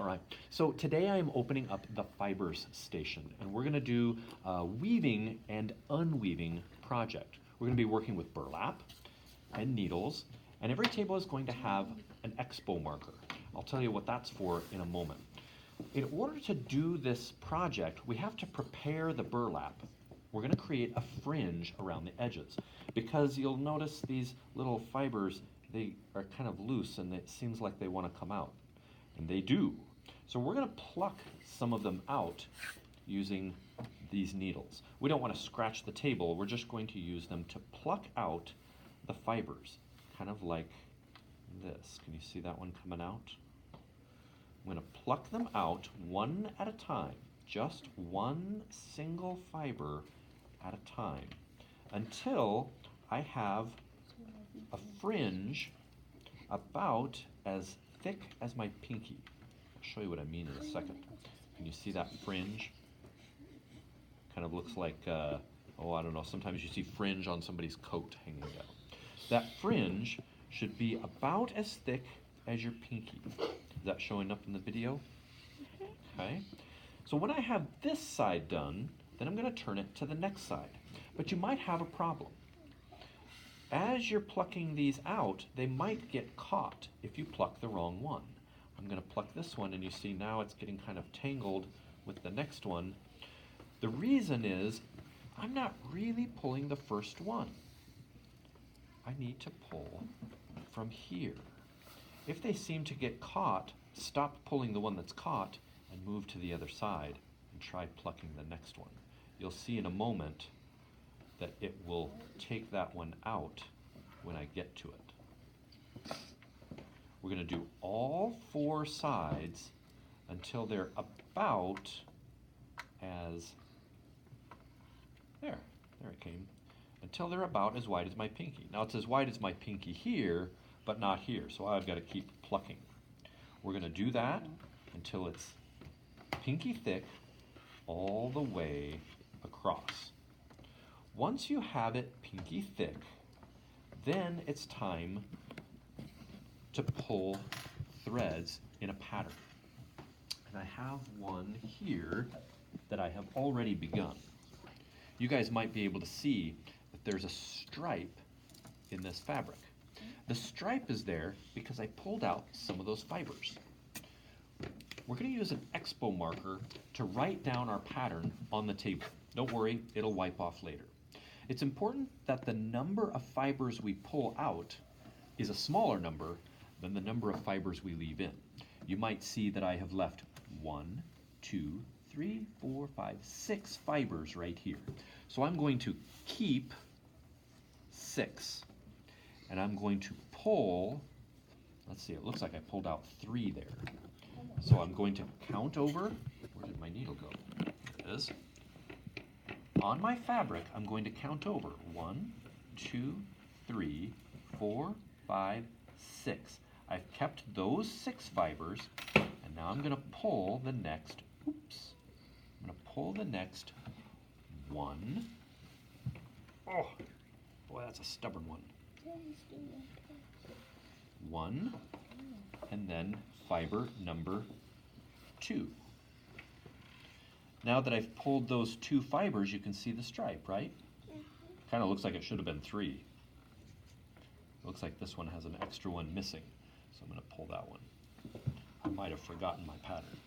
right, so today I'm opening up the fibers station, and we're going to do a weaving and unweaving project. We're going to be working with burlap and needles, and every table is going to have an expo marker. I'll tell you what that's for in a moment. In order to do this project, we have to prepare the burlap. We're going to create a fringe around the edges, because you'll notice these little fibers, they are kind of loose and it seems like they want to come out. And they do. So we're going to pluck some of them out using these needles. We don't want to scratch the table, we're just going to use them to pluck out the fibers, kind of like this. Can you see that one coming out? I'm going to pluck them out one at a time, just one single fiber at a time, until I have a fringe about as thick as my pinky. I'll show you what I mean in a second. Can you see that fringe? Kind of looks like, oh, I don't know, sometimes you see fringe on somebody's coat hanging down. That fringe should be about as thick as your pinky. Is that showing up in the video? Okay. So when I have this side done, then I'm going to turn it to the next side. But you might have a problem. As you're plucking these out, they might get caught if you pluck the wrong one. I'm going to pluck this one, and you see now it's getting kind of tangled with the next one. The reason is I'm not really pulling the first one. I need to pull from here. If they seem to get caught, stop pulling the one that's caught and move to the other side and try plucking the next one. You'll see in a moment that it will take that one out when I get to it. We're going to do all four sides until they're about as, there it came, until they're about as wide as my pinky. Now it's as wide as my pinky here, but not here, so I've got to keep plucking. We're going to do that until it's pinky thick all the way across. Once you have it pinky thick, then it's time to pull threads in a pattern. And I have one here that I have already begun. You guys might be able to see that there's a stripe in this fabric. The stripe is there because I pulled out some of those fibers. We're going to use an expo marker to write down our pattern on the table. Don't worry, it'll wipe off later. It's important that the number of fibers we pull out is a smaller number than the number of fibers we leave in. You might see that I have left 1, 2, 3, 4, 5, 6 fibers right here. So I'm going to keep 6. And I'm going to pull, let's see, it looks like I pulled out 3 there. So I'm going to count over, where did my needle go? There it is. On my fabric, I'm going to count over 1, 2, 3, 4, 5, 6. I've kept those 6 fibers, and now I'm going to pull the next, I'm going to pull the next 1. Oh, boy, that's a stubborn one. 1, and then fiber number 2. Now that I've pulled those 2 fibers, you can see the stripe, right? Kind of looks like it should have been 3. Looks like this one has an extra one missing, so I'm going to pull that one. I might have forgotten my pattern.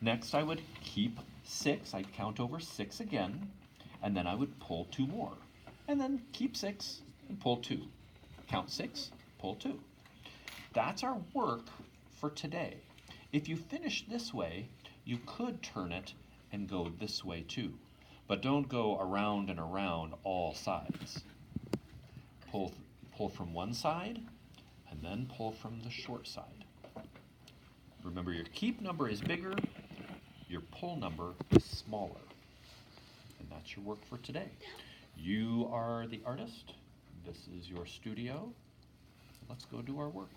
Next, I would keep 6. I'd count over 6 again, and then I would pull 2 more. And then keep 6 and pull 2. Count 6, pull 2. That's our work for today. If you finish this way, you could turn it and go this way too. But don't go around and around all sides. Pull from one side, and then pull from the short side. Remember, your keep number is bigger, your pull number is smaller. And that's your work for today. You are the artist. This is your studio. Let's go do our work.